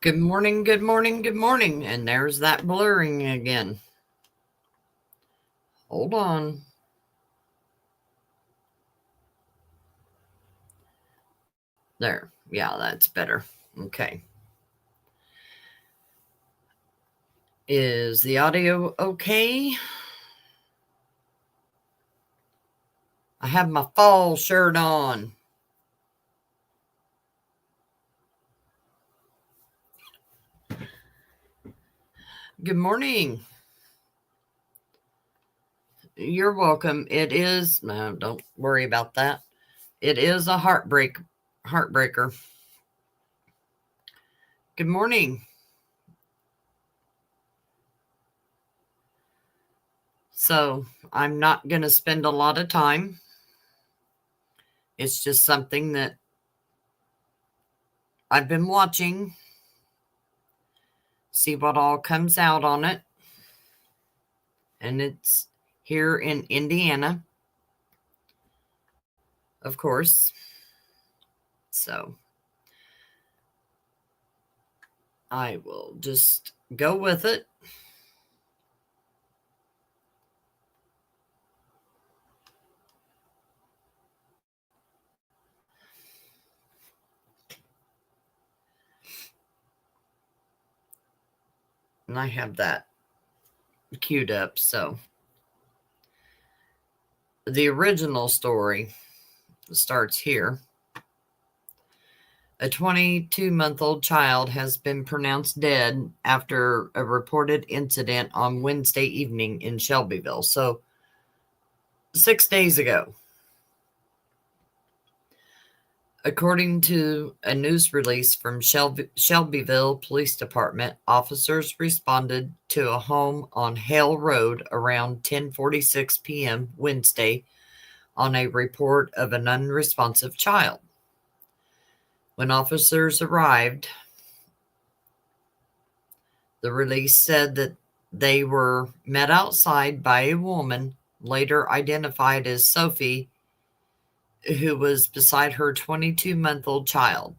Good morning, good morning, good morning. And there's that blurring again. Hold on. There. Yeah, that's better. Okay. Is the audio okay? I have my fall shirt on. Good morning. You're welcome. It is, no, don't worry about that. It is a heartbreaker. Good morning. So I'm not going to spend a lot of time. It's just something that I've been watching. See what all comes out on it. And it's here in Indiana, of course. So I will just go with it. And I have that queued up. So the original story starts here. A 22-month-old child has been pronounced dead after a reported incident on Wednesday evening in Shelbyville. So 6 days ago. According to a news release from Shelbyville Police Department, officers responded to a home on Hale Road around 10:46 p.m. Wednesday on a report of an unresponsive child. When officers arrived, the release said that they were met outside by a woman, later identified as Sophie, who was beside her 22-month-old child.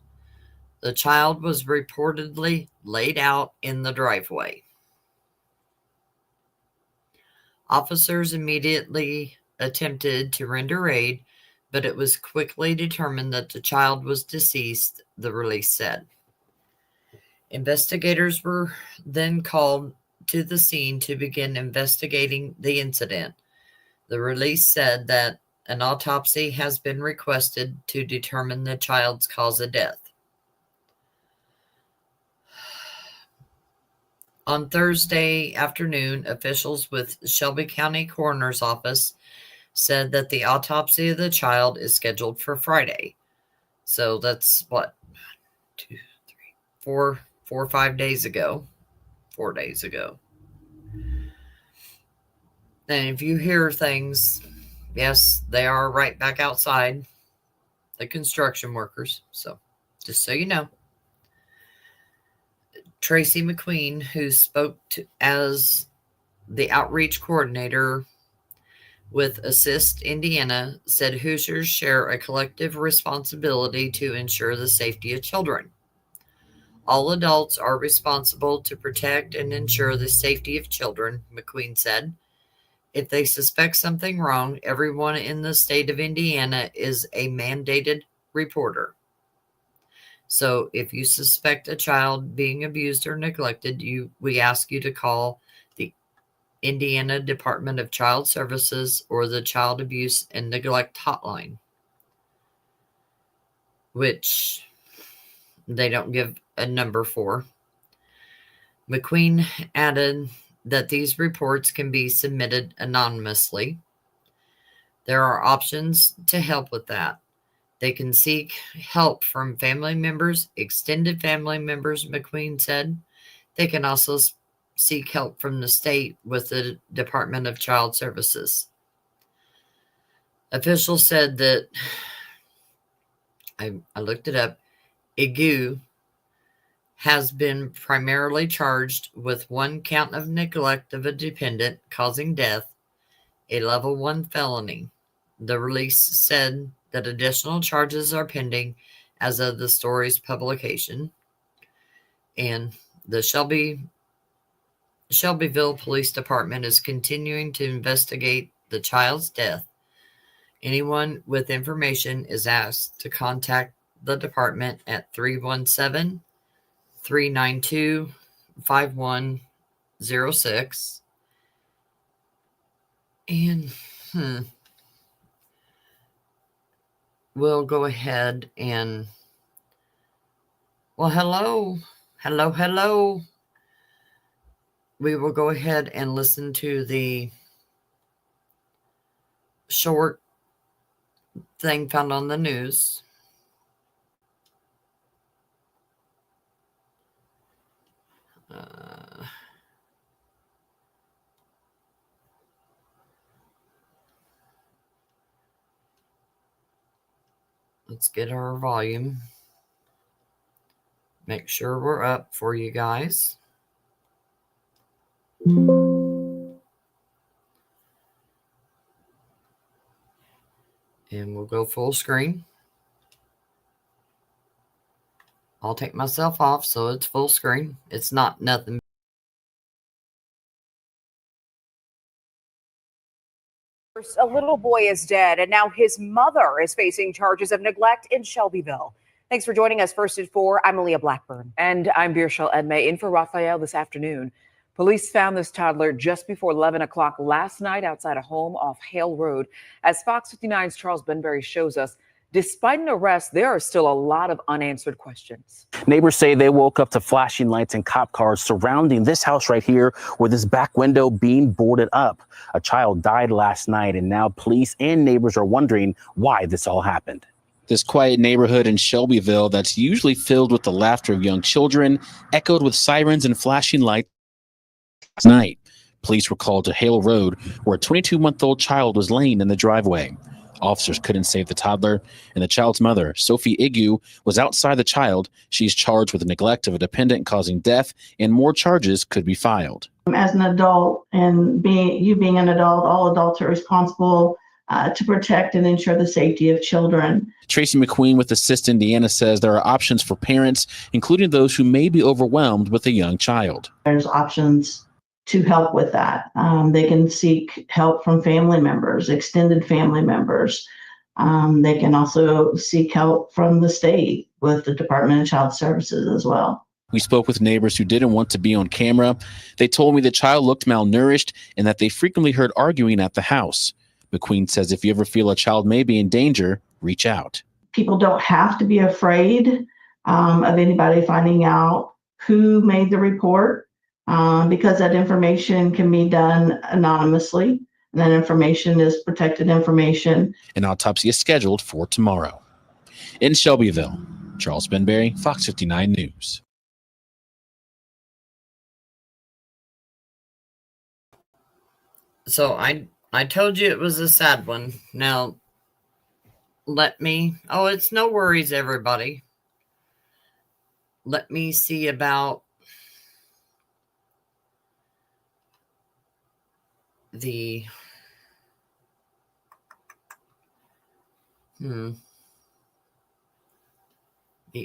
The child was reportedly laid out in the driveway. Officers immediately attempted to render aid, but it was quickly determined that the child was deceased, the release said. Investigators were then called to the scene to begin investigating the incident. The release said that an autopsy has been requested to determine the child's cause of death. On Thursday afternoon, officials with Shelby County Coroner's Office said that the autopsy of the child is scheduled for Friday. So that's what, 4 or 5 days ago. 4 days ago. And if you hear things, yes, they are right back outside, the construction workers. So just so you know. Tracy McQueen, who spoke as the outreach coordinator with Assist Indiana, said Hoosiers share a collective responsibility to ensure the safety of children. All adults are responsible to protect and ensure the safety of children, McQueen said. If they suspect something wrong, everyone in the state of Indiana is a mandated reporter. So if you suspect a child being abused or neglected, we ask you to call the Indiana Department of Child Services or the Child Abuse and Neglect Hotline, which they don't give a number for. McQueen added that these reports can be submitted anonymously. There are options to help with that. They can seek help from family members, extended family members, McQueen said. They can also seek help from the state with the Department of Child Services. Officials said that, I looked it up, Igou has been primarily charged with 1 count of neglect of a dependent causing death, a level 1 felony. The release said that additional charges are pending as of the story's publication. And the Shelbyville Police Department is continuing to investigate the child's death. Anyone with information is asked to contact the department at 317-392-5106. And we'll go ahead and, well, hello. We will go ahead and listen to the short thing found on the news. Let's get our volume. Make sure we're up for you guys. And we'll go full screen. I'll take myself off so it's full screen. It's not nothing. A little boy is dead, and now his mother is facing charges of neglect in Shelbyville. Thanks for joining us. First at 4, I'm Aaliyah Blackburn. And I'm Birshel Edmay, in for Raphael this afternoon. Police found this toddler just before 11 o'clock last night outside a home off Hale Road. As Fox 59's Charles Benberry shows us, despite an arrest, there are still a lot of unanswered questions. Neighbors say they woke up to flashing lights and cop cars surrounding this house right here, with this back window being boarded up. A child died last night, and now police and neighbors are wondering why this all happened. This quiet neighborhood in Shelbyville that's usually filled with the laughter of young children echoed with sirens and flashing lights last night. Police were called to Hale Road, where a 22-month-old child was laying in the driveway. Officers couldn't save the toddler, and the child's mother, Sophie Igou, was outside the child. She's charged with neglect of a dependent causing death, and more charges could be filed. As an adult, and being an adult, all adults are responsible to protect and ensure the safety of children. Tracy McQueen with Assist Indiana says there are options for parents, including those who may be overwhelmed with a young child. There's options to help with that. They can seek help from family members, extended family members. They can also seek help from the state with the Department of Child Services as well. We spoke with neighbors who didn't want to be on camera. They told me the child looked malnourished and that they frequently heard arguing at the house. McQueen says if you ever feel a child may be in danger, reach out. People don't have to be afraid of anybody finding out who made the report, because that information can be done anonymously. And that information is protected information. An autopsy is scheduled for tomorrow. In Shelbyville, Charles Benberry, Fox 59 News. So I told you it was a sad one. Now, it's no worries, everybody. Let me see about the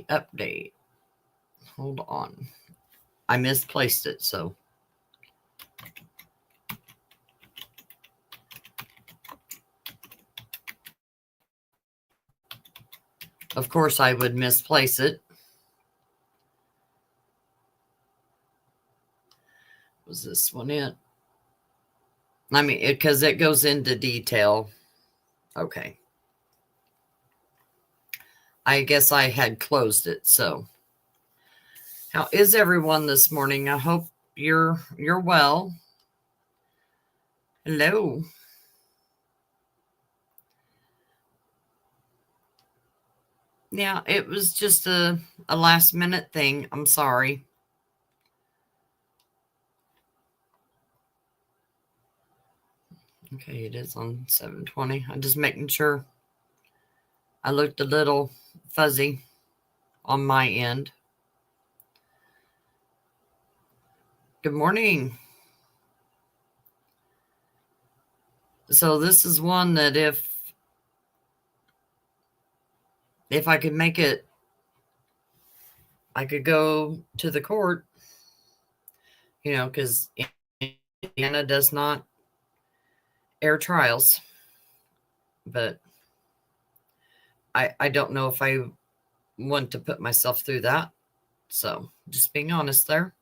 update. Hold on. I misplaced it, so. Of course, I would misplace it. Was this one it? I mean, because it goes into detail. Okay. I guess I had closed it, so. How is everyone this morning? I hope you're well. Hello. Yeah, it was just a last minute thing. I'm sorry. Okay, it is on 7:20. I'm just making sure. I looked a little fuzzy on my end. Good morning. So this is one that if I could make it I could go to the court, because Indiana does not air trials. But I don't know if I want to put myself through that. So just being honest there.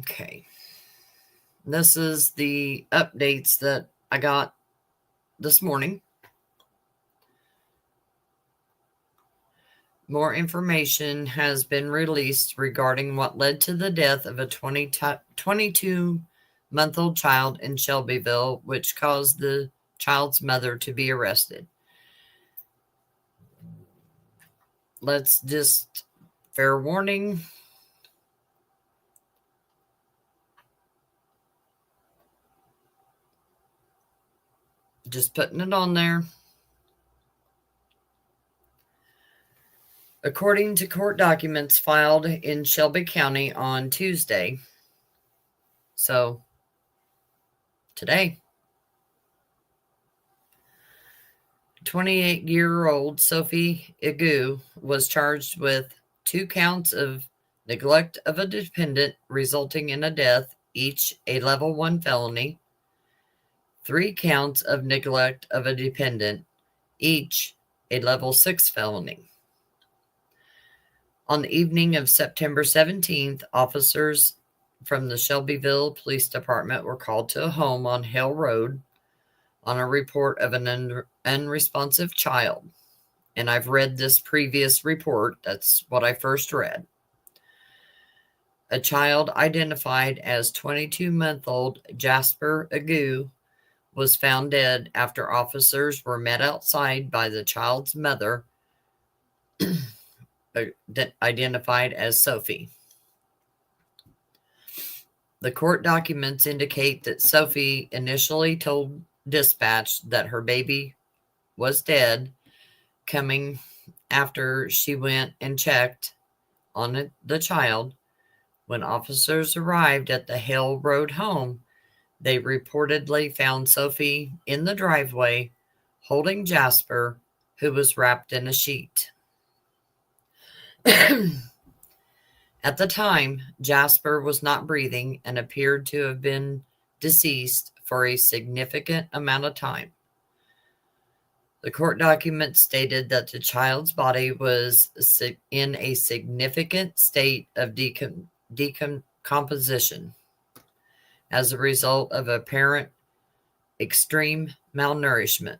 Okay. This is the updates that I got this morning. More information has been released regarding what led to the death of a 22-month-old child in Shelbyville, which caused the child's mother to be arrested. Let's just, fair warning. Just putting it on there. According to court documents filed in Shelby County on Tuesday, so today, 28-year-old Sophie Igou was charged with 2 counts of neglect of a dependent resulting in a death, each a level 1 felony, 3 counts of neglect of a dependent, each a level 6 felony. On the evening of September 17th, officers from the Shelbyville Police Department were called to a home on Hale Road on a report of an unresponsive child. And I've read this previous report. That's what I first read. A child identified as 22-month-old Jasper Igou was found dead after officers were met outside by the child's mother, identified as Sophie. The court documents indicate that Sophie initially told dispatch that her baby was dead, coming after she went and checked on the child. When officers arrived at the Hale Road home, they reportedly found Sophie in the driveway holding Jasper, who was wrapped in a sheet. At the time, Jasper was not breathing and appeared to have been deceased for a significant amount of time. The court documents stated that the child's body was in a significant state of decomposition as a result of apparent extreme malnourishment.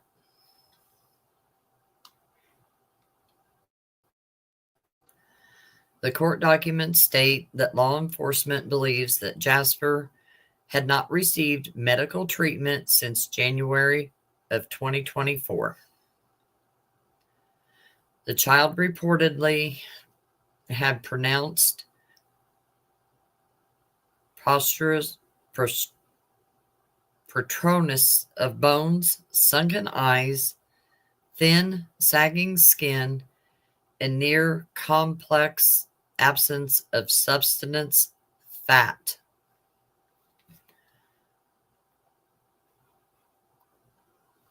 The court documents state that law enforcement believes that Jasper had not received medical treatment since January of 2024. The child reportedly had pronounced protruders of bones, sunken eyes, thin, sagging skin, and near complex absence of substance fat.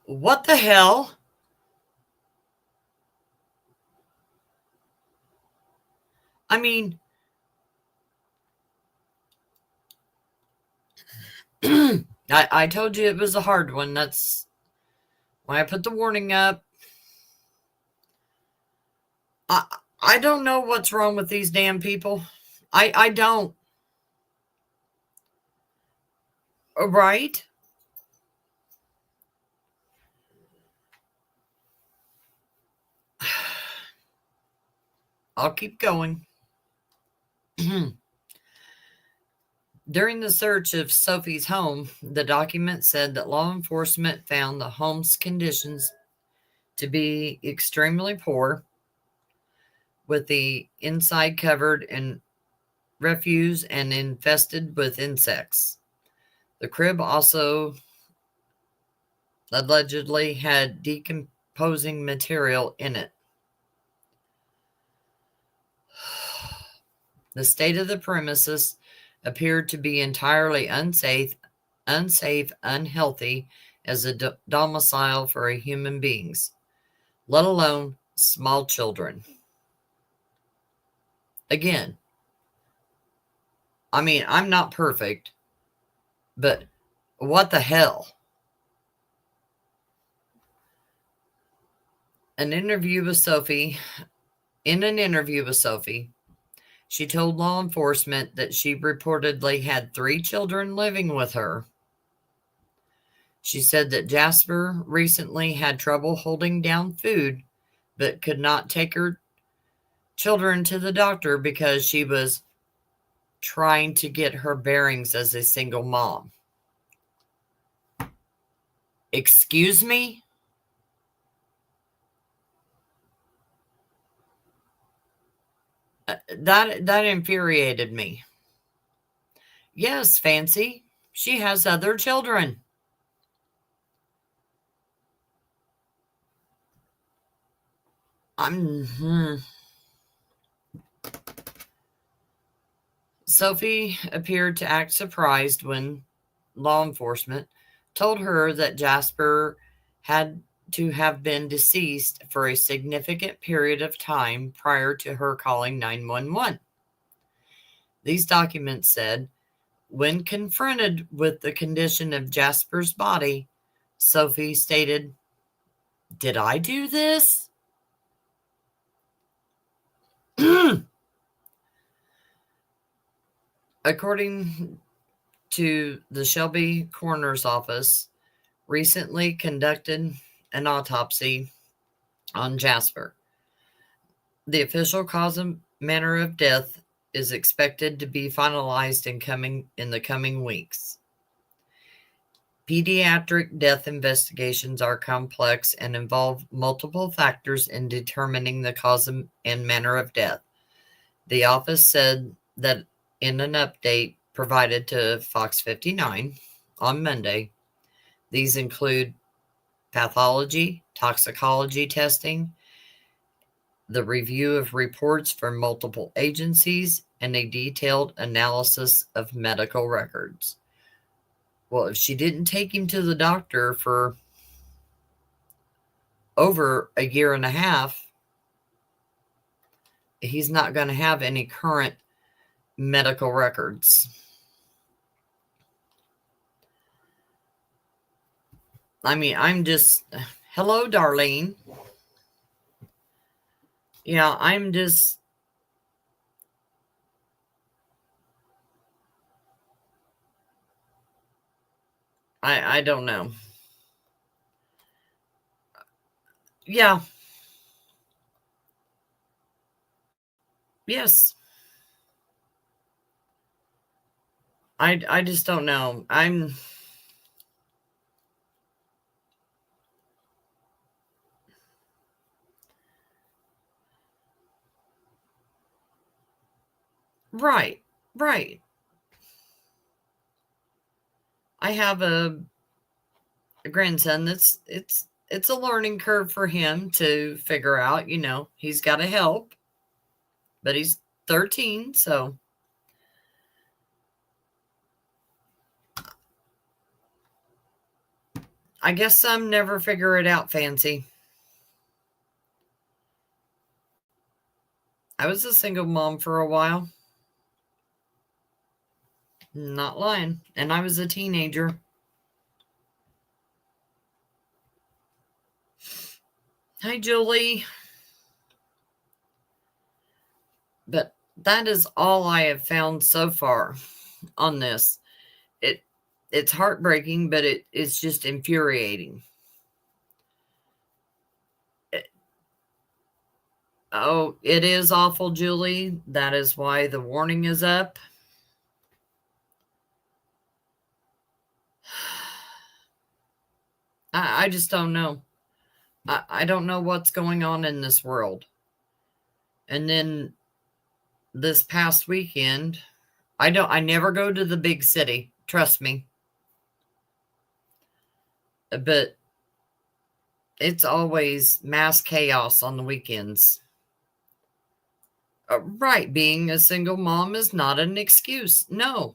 What the hell? I mean, I told you it was a hard one. That's why I put the warning up. I don't know what's wrong with these damn people. I don't. Right? I'll keep going. During the search of Sophie's home, the document said that law enforcement found the home's conditions to be extremely poor, with the inside covered in refuse and infested with insects. The crib also allegedly had decomposing material in it. The state of the premises appeared to be entirely unsafe, unhealthy as a domicile for human beings. let alone small children. Again, I mean, I'm not perfect, but what the hell? In an interview with Sophie, she told law enforcement that she reportedly had 3 children living with her. She said that Jasper recently had trouble holding down food, but could not take her children to the doctor because she was trying to get her bearings as a single mom. Excuse me? That infuriated me. Yes, Fancy, she has other children. Sophie appeared to act surprised when law enforcement told her that Jasper had to have been deceased for a significant period of time prior to her calling 911. These documents said, when confronted with the condition of Jasper's body, Sophie stated, "Did I do this?" According to the Shelby Coroner's Office, recently conducted an autopsy on Jasper. The official cause and manner of death is expected to be finalized in the coming weeks. Pediatric death investigations are complex and involve multiple factors in determining the cause and manner of death. The office said that in an update provided to Fox 59 on Monday, these include pathology, toxicology testing, the review of reports from multiple agencies, and a detailed analysis of medical records. Well, if she didn't take him to the doctor for over a year and a half, he's not going to have any current medical records. I mean, I'm just, hello, Darlene. Yeah, I'm just, I don't know. Yeah. Yes. I just don't know. I'm right. Right. I have a grandson that's it's a learning curve for him to figure out, he's got to help, but he's 13, so I guess some never figure it out, Fancy. I was a single mom for a while. Not lying. And I was a teenager. Hi, Julie. But that is all I have found so far on this. It's heartbreaking, but it's just infuriating. Oh, it is awful, Julie. That is why the warning is up. I just don't know. I don't know what's going on in this world. And then this past weekend, I never go to the big city, trust me. But it's always mass chaos on the weekends. Right, being a single mom is not an excuse. No.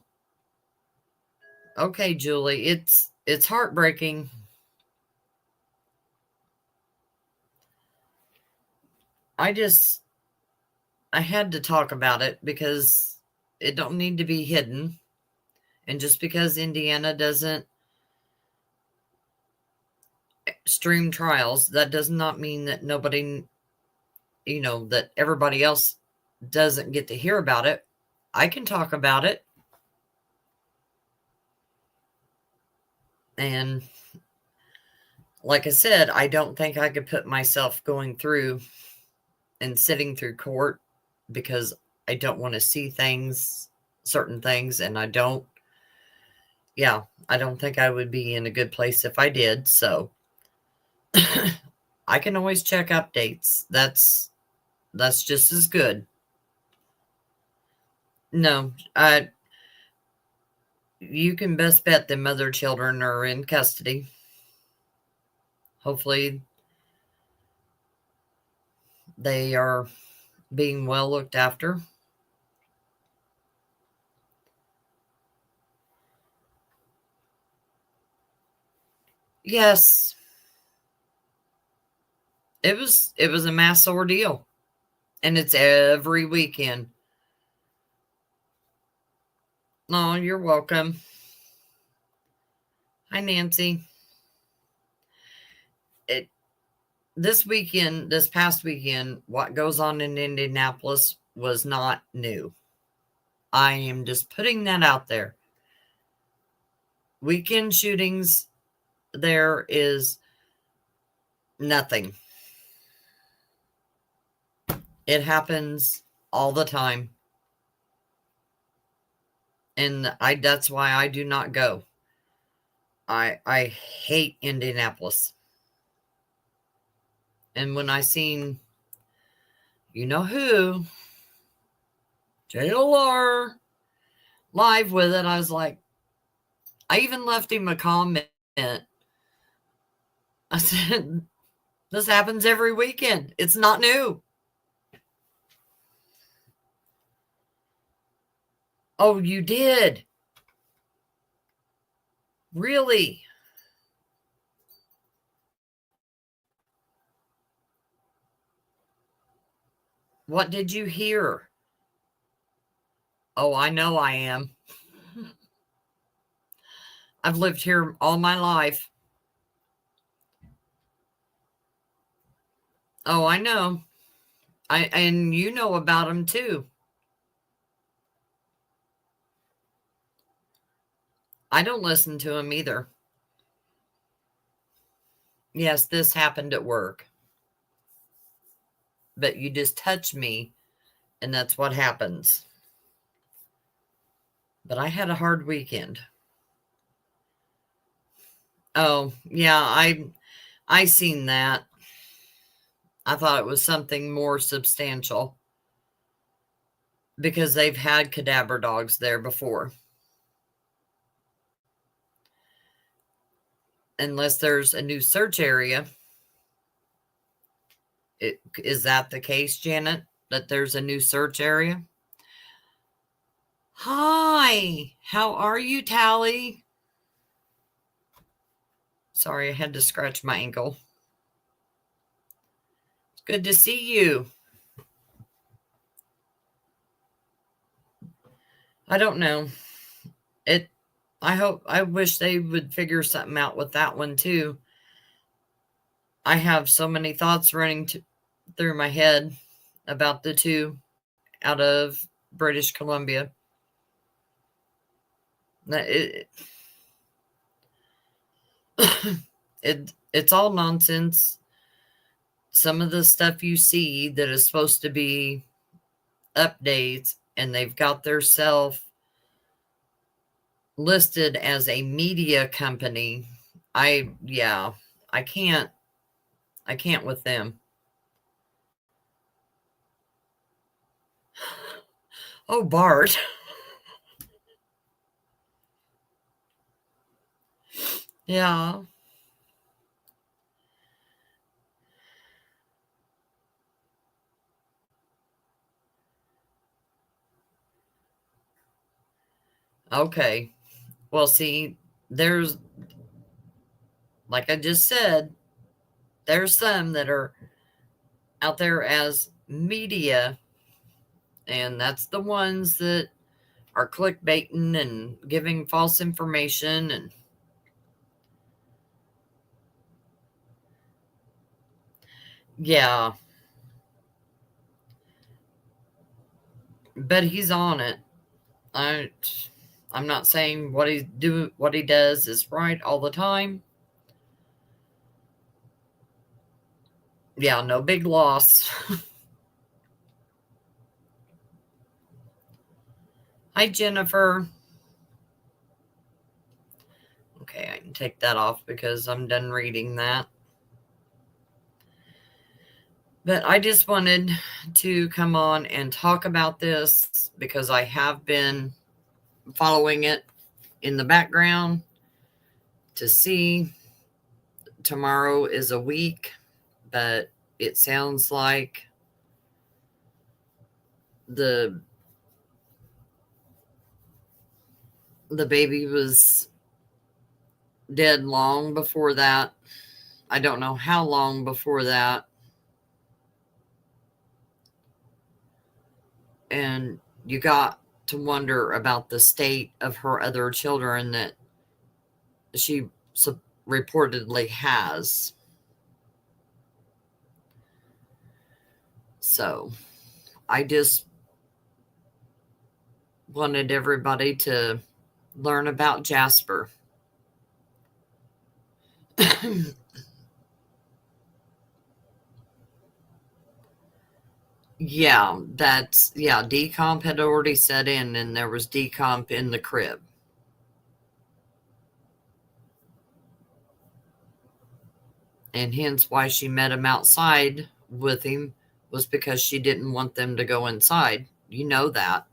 Okay, Julie, it's heartbreaking. I had to talk about it because it don't need to be hidden. And just because Indiana doesn't stream trials, that does not mean that nobody, that everybody else doesn't get to hear about it. I can talk about it. And like I said, I don't think I could put myself going through and sitting through court because I don't want to see certain things, and I don't think I would be in a good place if I did. So I can always check updates. That's just as good. No, you can best bet them other children are in custody. Hopefully they are being well looked after. Yes. It was a mass ordeal. And it's every weekend. Oh, you're welcome. Hi, Nancy. This past weekend, what goes on in Indianapolis was not new. I am just putting that out there. Weekend shootings, there is nothing. It happens all the time. And that's why I do not go. I hate Indianapolis. And when I seen, you know who, JLR, live with it, I was like, I even left him a comment. I said, this happens every weekend. It's not new. Oh, you did? Really? What did you hear? Oh, I know I am. I've lived here all my life. Oh, I know. And you know about them too. I don't listen to them either. Yes, this happened at work. But you just touch me, and that's what happens. But I had a hard weekend. Oh, yeah, I seen that. I thought it was something more substantial because they've had cadaver dogs there before. Unless there's a new search area. Is that the case, Janet? That there's a new search area? Hi, how are you, Tally? Sorry, I had to scratch my ankle. It's good to see you. I don't know. I wish they would figure something out with that one too. I have so many thoughts running through my head about the two out of British Columbia. It's all nonsense. Some of the stuff you see that is supposed to be updates, and they've got their self listed as a media company. I can't with them. Oh, Bart. Yeah. Okay. Well, see, there's, like I just said, there's some that are out there as media, and that's the ones that are clickbaiting and giving false information. And yeah, but he's on it. I'm not saying what he does is right all the time. Yeah, no big loss. Hi, Jennifer. Okay, I can take that off because I'm done reading that. But I just wanted to come on and talk about this because I have been following it in the background to see. Tomorrow is a week, but it sounds like the baby was dead long before that. I don't know how long before that. And you got to wonder about the state of her other children that she reportedly has. So I just wanted everybody to learn about Jasper. Yeah, decomp had already set in, and there was decomp in the crib. And hence why she met him outside with him, was because she didn't want them to go inside. You know that.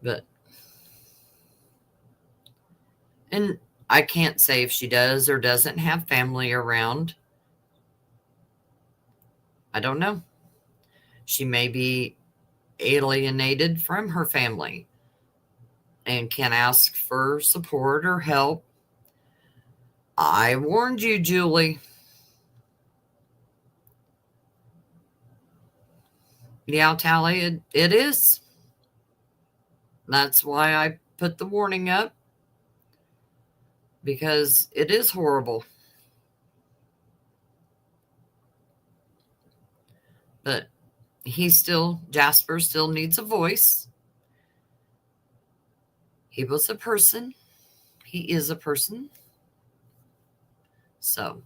But, and I can't say if she does or doesn't have family around. I don't know. She may be alienated from her family and can ask for support or help. I warned you, Julie. Yeah, Tally, it is. That's why I put the warning up, because it is horrible. But Jasper still needs a voice. He was a person. He is a person. So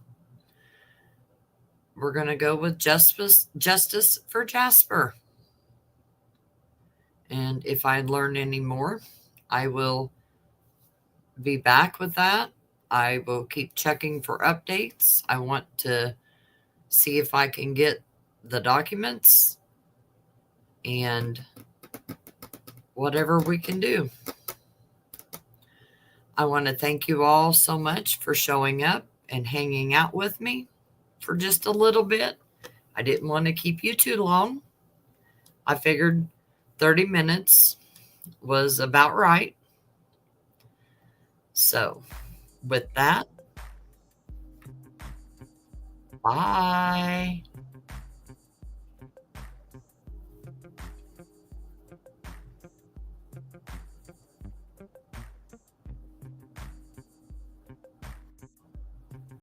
we're going to go with justice for Jasper. And if I learn any more, I will be back with that. I will keep checking for updates. I want to see if I can get the documents and whatever we can do. I want to thank you all so much for showing up and hanging out with me for just a little bit. I didn't want to keep you too long. I figured 30 minutes was about right. So, with that, bye.